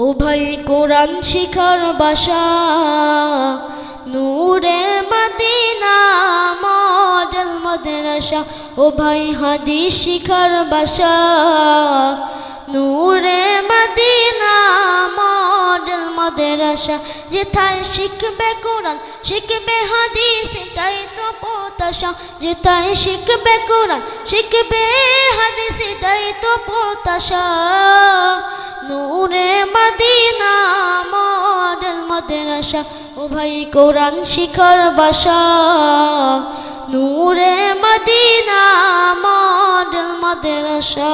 ও ভাই কোরআন শিখার বাসা নূরে মদিনা মডেল মাদ্রাসা। ও ভাই হাদিস শিখার বাসা নূরে মদিনা মডেল মাদ্রাসা। যেথায় শিখবে কোরআন শিখবে হাদিস এটাই তো প্রত্যাশা। যেথায় শিখবে কোরআন শিখবে হাদিস এটাই তো প্রত্যাশা। নূরে মদিনা মডেল মাদ্রাসা। ও ভাই কোরআন শিখার বাসা নূরে মদিনা মডেল মাদ্রাসা।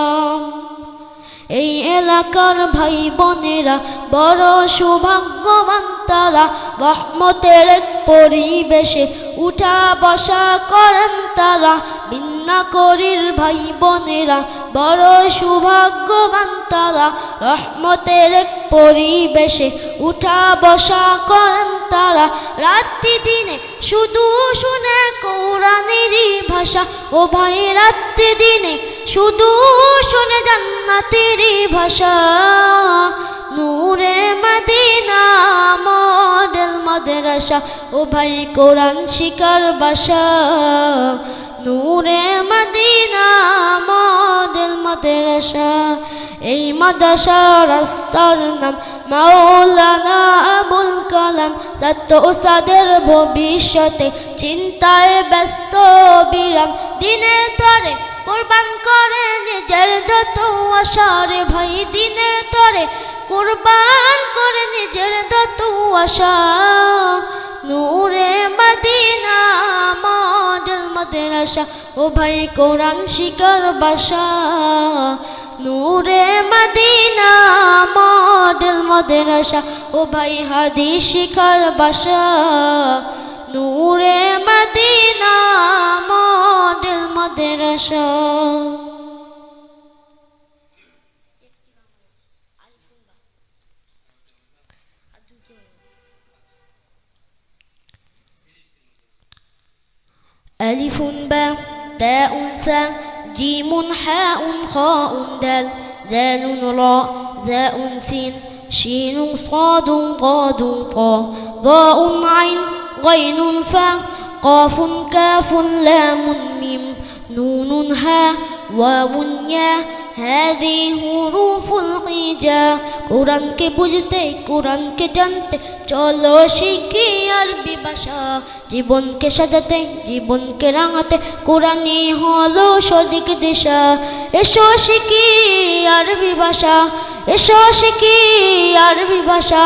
এই এলাকার ভাই বোনেরা বড় সৌভাগ্যবান তারা, রহমতের এক পরিবেশে উঠা বসা করেন তারা। বিন্নাকরির ভাই বোনেরা বড় সৌভাগ্যবান তারা, রহমতের এক পরিবেশে উঠা বসা করেন তারা। রাত্রি দিনে শুধু শুনে কোরআনেরই ভাষা। ও ভাই রাত্রি দিনে শুধু শুনে জান্নাতেরই ভাষা। নূরে মদিনা মডেল মাদ্রাসা। ও ভাই কোরআন শিখার বাসা নূরে মদিনা মডেল মাদ্রাসা। এই মাদ্রাসা রাস্তার নাম মাওলানা আবুল কালাম। ছাত্র ওস্তাদের ভবিষ্যতে চিন্তায় ব্যস্ত বিরাম। দিনের তরে কোরবান করে নিজের যত আশা রে ভাই। দিনের তরে কোরবান করে নিজের যত আশা। নূরে মদিনা মডেল মাদ্রাসা। ও ভাই কোরআন শিখার বাসা নূরে মদিনা মডেল মাদ্রাসা। ও ভাই হাদিস শিখার বাসা নূরে মদিনা মডেল মাদ্রাসা। ألف باء تاء ثاء جيم حاء خاء دال ذال راء زاء سين شين صاد ضاد طاء ضاء عين غين فاء قاف كاف لام ميم نون هاء واو ياء هذه حروف الهجاء। কোরআনকে বুঝতে কোরআনকে জানতে চলো শিখি আরবি ভাষা। জীবনকে সাজাতে জীবনকে রাঙাতে কোরআনই হলো সঠিক দিশা। এসো শিখি আরবি ভাষা এসো শিখি আরবি ভাষা।